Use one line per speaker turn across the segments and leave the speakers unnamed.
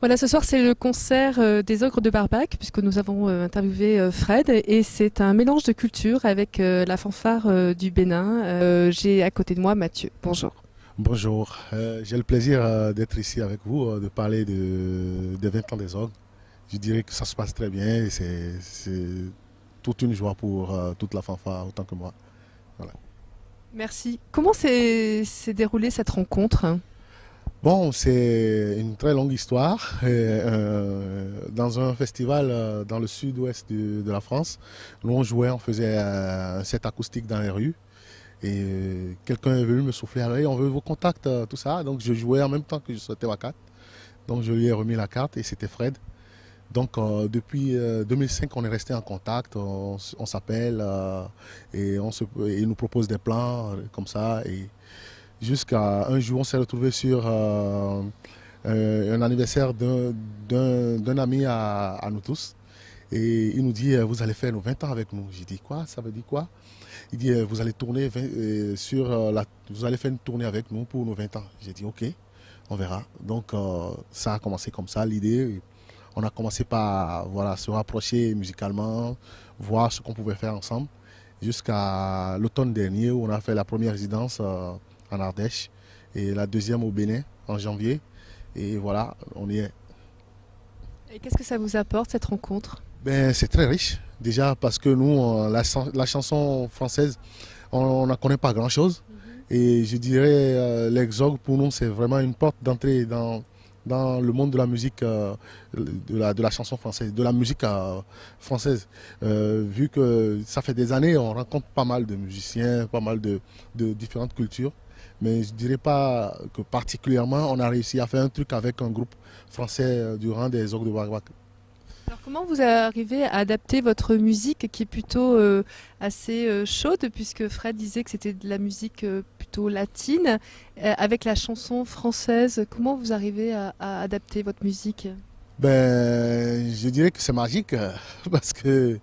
Voilà, ce soir c'est le concert des Ogres de Barbac, puisque nous avons interviewé Fred, et c'est un mélange de cultures avec la fanfare du Bénin. J'ai à côté de moi Mathieu. Bonjour.
Bonjour, j'ai le plaisir d'être ici avec vous, de parler des 20 ans des orgues. Je dirais que ça se passe très bien et c'est toute une joie pour toute la fanfare autant que moi. Voilà.
Merci. Comment s'est déroulée cette rencontre?
Bon, c'est une très longue histoire. Dans un festival dans le sud-ouest de la France, nous on jouait, on faisait un set acoustique dans les rues. Et quelqu'un est venu me souffler à l'oreille, on veut vos contacts, tout ça. Donc je jouais en même temps que je sautais ma carte. Donc je lui ai remis la carte et c'était Fred. Donc depuis 2005, on est resté en contact, on s'appelle et il nous propose des plans comme ça. Et jusqu'à un jour, on s'est retrouvé sur un anniversaire d'un ami à nous tous. Et il nous dit, vous allez faire nos 20 ans avec nous. J'ai dit, quoi? Ça veut dire quoi? Il dit, vous allez tourner vous allez faire une tournée avec nous pour nos 20 ans. J'ai dit, ok, on verra. Donc ça a commencé comme ça, l'idée. On a commencé par voilà, se rapprocher musicalement, voir ce qu'on pouvait faire ensemble, jusqu'à l'automne dernier où on a fait la première résidence en Ardèche et la deuxième au Bénin en janvier. Et voilà, on y est.
Et qu'est-ce que ça vous apporte cette rencontre?
Ben, c'est très riche, déjà parce que nous, la chanson française, on n'en connaît pas grand-chose. Et je dirais, l'exorgue, pour nous, c'est vraiment une porte d'entrée dans le monde de la musique, de la chanson française, de la musique française. Vu que ça fait des années, on rencontre pas mal de musiciens, pas mal de différentes cultures. Mais je dirais pas que particulièrement, on a réussi à faire un truc avec un groupe français durant des orgues de Barbac.
Alors comment vous arrivez à adapter votre musique qui est plutôt assez chaude, puisque Fred disait que c'était de la musique plutôt latine, avec la chanson française? Comment vous arrivez à adapter votre musique?
Ben, je dirais que c'est magique parce que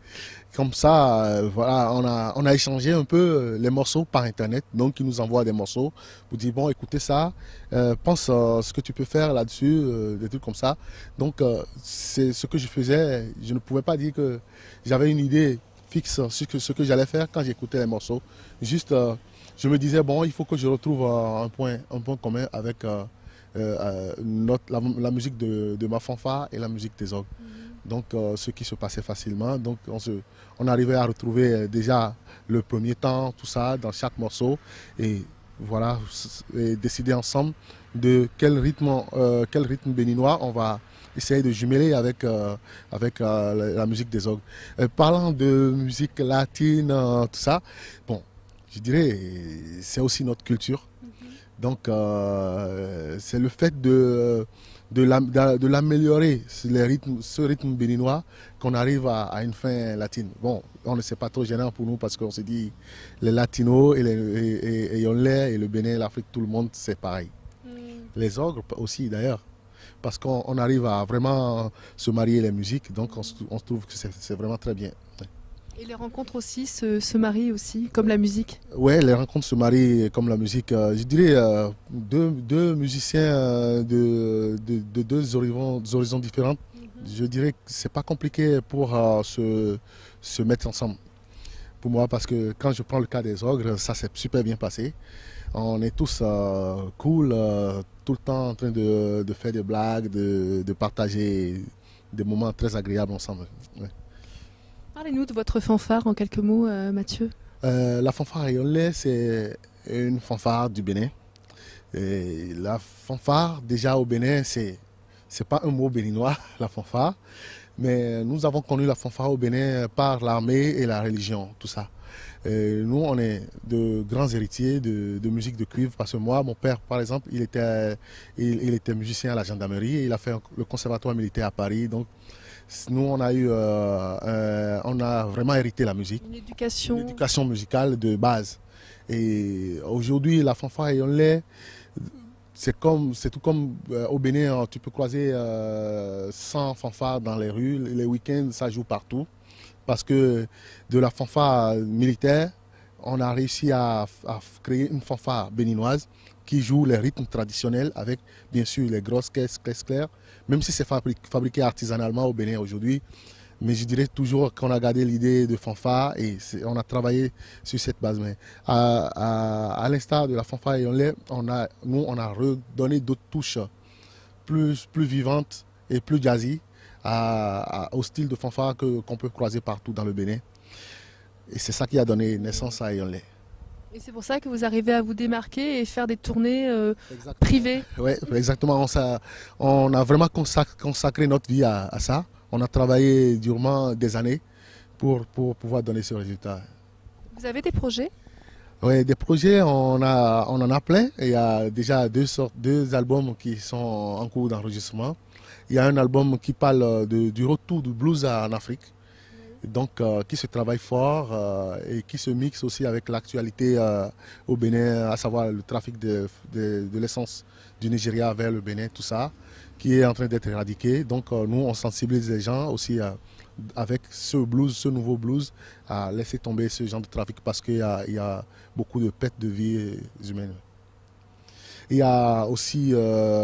comme ça, voilà, on a échangé un peu les morceaux par Internet. Donc, ils nous envoient des morceaux pour dire, bon, écoutez ça, pense ce que tu peux faire là-dessus, des trucs comme ça. Donc, c'est ce que je faisais. Je ne pouvais pas dire que j'avais une idée fixe sur ce que j'allais faire quand j'écoutais les morceaux. Juste, je me disais, bon, il faut que je retrouve un point commun avec la musique de ma fanfare et la musique des orgues. Donc, ce qui se passait facilement. Donc, on arrivait à retrouver déjà le premier temps, tout ça, dans chaque morceau. Et voilà, et décider ensemble de quel rythme béninois on va essayer de jumeler avec la musique des orgues. Parlant de musique latine, tout ça, bon, je dirais, c'est aussi notre culture. Donc, c'est le fait de l'améliorer, ce rythme béninois, qu'on arrive à une fin latine. Bon, on ne sait pas trop gênant pour nous parce qu'on se dit les latinos et Yonlais et le Bénin, l'Afrique, tout le monde, c'est pareil. Les ogres aussi d'ailleurs, parce qu'on arrive à vraiment se marier les musiques, donc on se trouve que c'est vraiment très bien.
Et les rencontres aussi se marient aussi, comme la musique.
Ouais, les rencontres se marient comme la musique. Je dirais deux musiciens de deux horizons différents. Je dirais que c'est pas compliqué pour se mettre ensemble. Pour moi, parce que quand je prends le cas des ogres, ça s'est super bien passé. On est tous cool, tout le temps en train de faire des blagues, de partager des moments très agréables ensemble. Ouais.
Parlez-nous de votre fanfare en quelques mots, Mathieu.
La fanfare rayonnée, c'est une fanfare du Bénin. Et la fanfare, déjà au Bénin, c'est pas un mot béninois, la fanfare. Mais nous avons connu la fanfare au Bénin par l'armée et la religion, tout ça. Nous, on est de grands héritiers de musique de cuivre parce que moi, mon père, par exemple, il était musicien à la gendarmerie et il a fait le conservatoire militaire à Paris. Donc, nous, on a vraiment hérité la musique,
Une
une
éducation.
éducation musicale de base. Et aujourd'hui, la fanfare rayonnée, c'est tout comme au Bénin, hein, tu peux croiser 100 fanfares dans les rues. Les week-ends, ça joue partout. Parce que de la fanfare militaire, on a réussi à créer une fanfare béninoise qui joue les rythmes traditionnels avec bien sûr les grosses caisses claires, même si c'est fabriqué artisanalement au Bénin aujourd'hui. Mais je dirais toujours qu'on a gardé l'idée de fanfare et on a travaillé sur cette base. Mais à l'instar de la fanfare Yonlé, on a redonné d'autres touches plus vivantes et plus jazzy au style de fanfare qu'on peut croiser partout dans le Bénin. Et c'est ça qui a donné naissance à Yonlé.
Et c'est pour ça que vous arrivez à vous démarquer et faire des tournées privées.
Oui, exactement. On a vraiment consacré notre vie à ça. On a travaillé durement des années pour pouvoir donner ce résultat.
Vous avez des projets?
Oui, des projets, on en a plein. Il y a déjà deux albums qui sont en cours d'enregistrement. Il y a un album qui parle du retour du blues en Afrique, donc qui se travaille fort et qui se mixe aussi avec l'actualité au Bénin, à savoir le trafic de l'essence du Nigeria vers le Bénin, tout ça, qui est en train d'être éradiqué. Donc nous, on sensibilise les gens aussi avec ce blues, ce nouveau blues, à laisser tomber ce genre de trafic parce qu'il y a beaucoup de pertes de vie humaines. Il y a aussi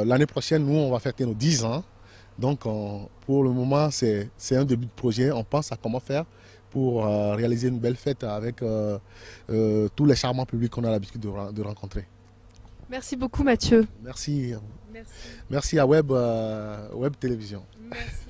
l'année prochaine, nous, on va fêter nos 10 ans. Donc pour le moment, c'est un début de projet. On pense à comment faire pour réaliser une belle fête avec tous les charmants publics qu'on a l'habitude de rencontrer.
Merci beaucoup Mathieu.
Merci.
Merci.
Merci à Web Télévision.
Merci.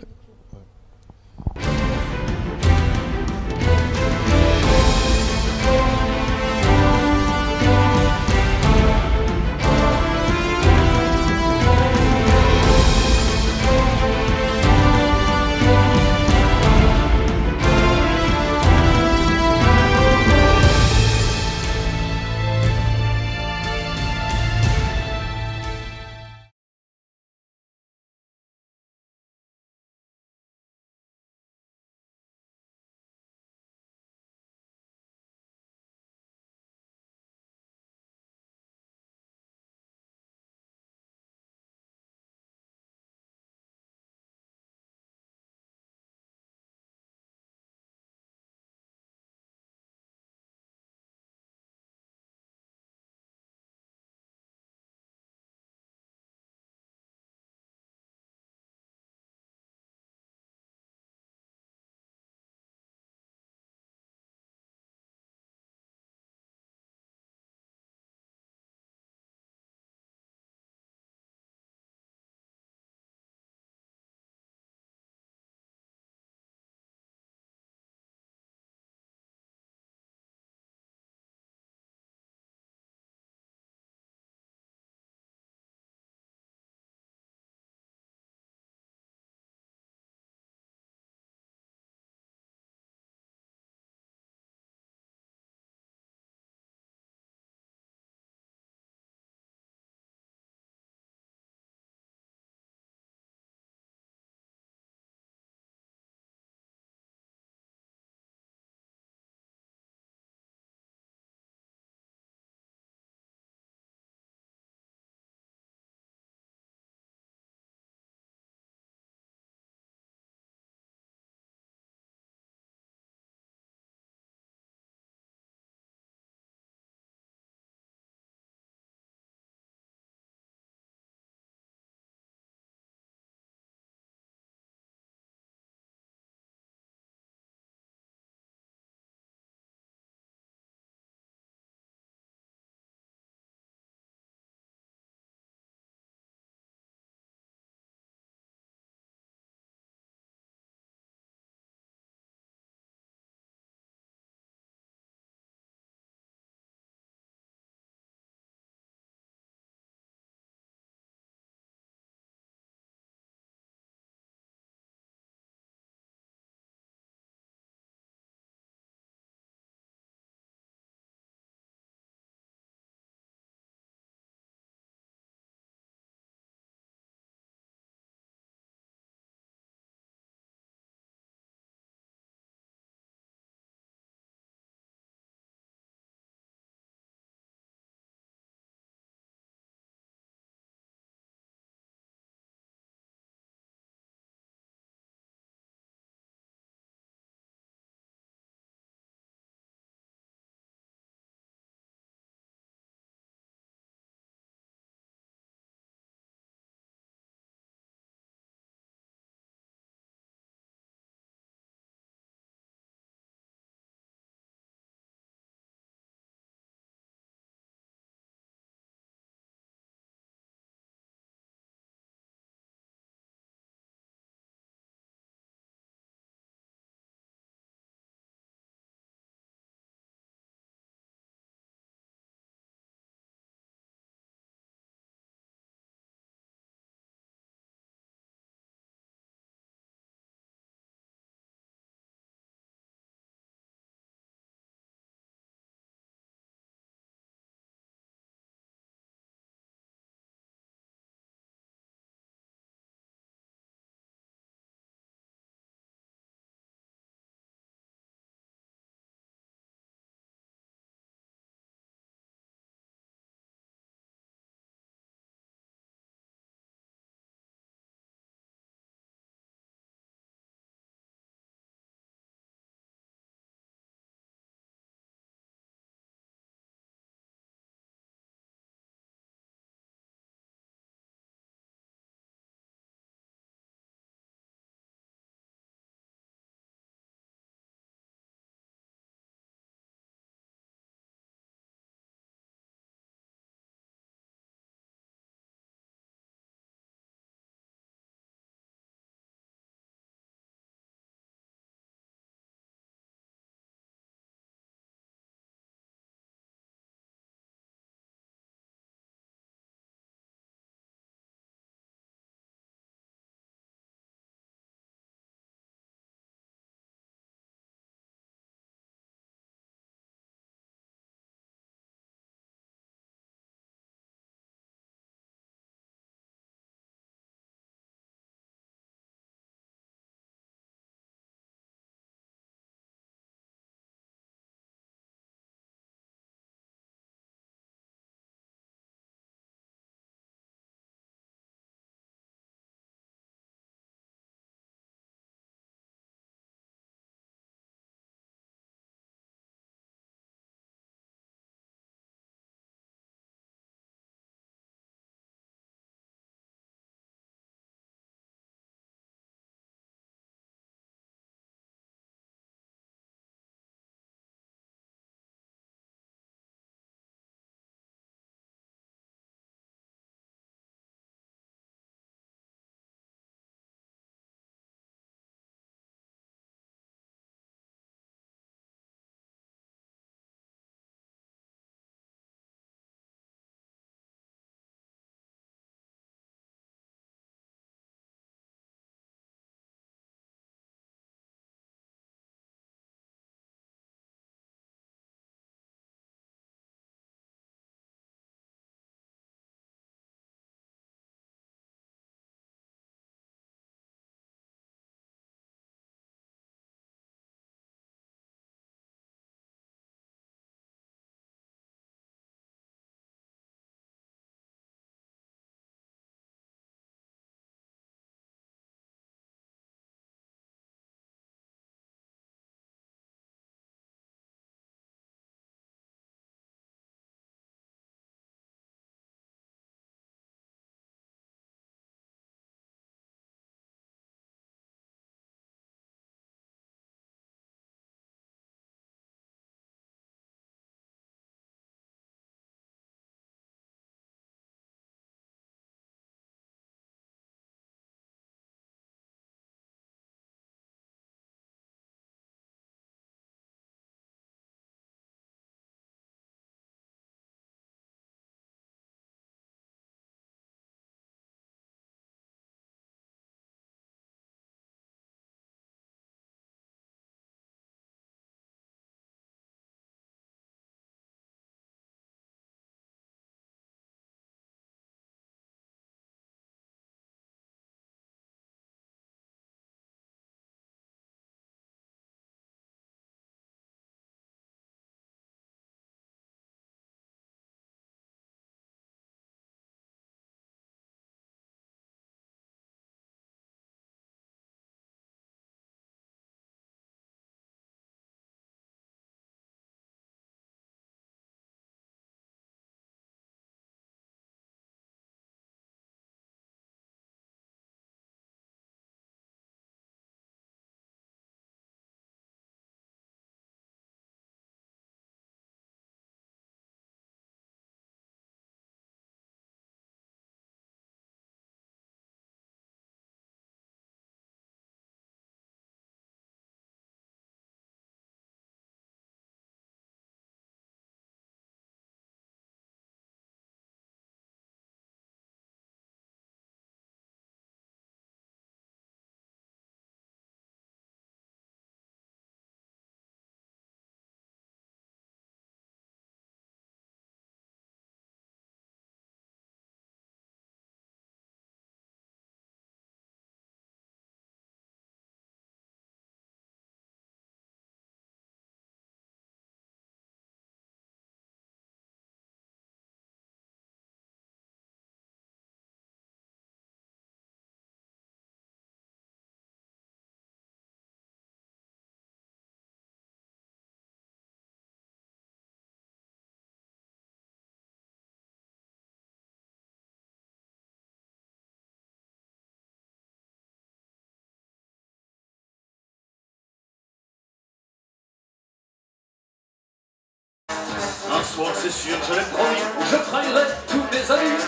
soir c'est sûr, je l'ai promis, je trahirai tous mes amis.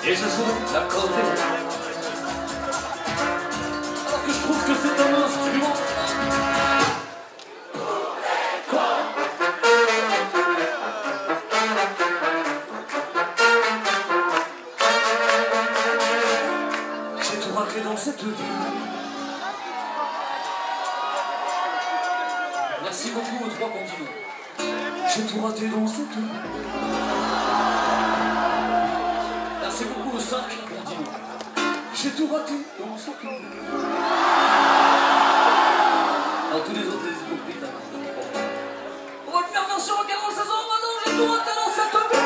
Et je joue l'accordéon, alors que je trouve que c'est un instrument. J'ai tout raté dans cette vie. Merci beaucoup aux 3 continents. J'ai tout raté dans cette vie. Merci beaucoup aux 5 continents. J'ai tout raté dans cette vie. Alors tous les autres, les hypocrites. On va le faire version rock'n'roll 16 ans maintenant. J'ai tout raté dans cette vie.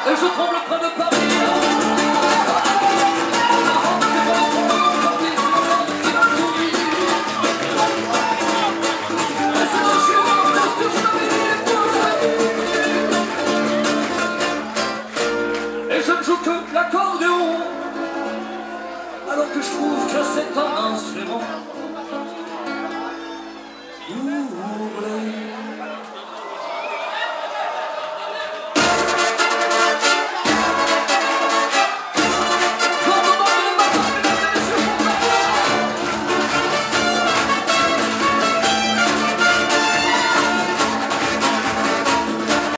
Et je tremble près de Paris. L'accordéon, alors que je trouve que c'est un instrument.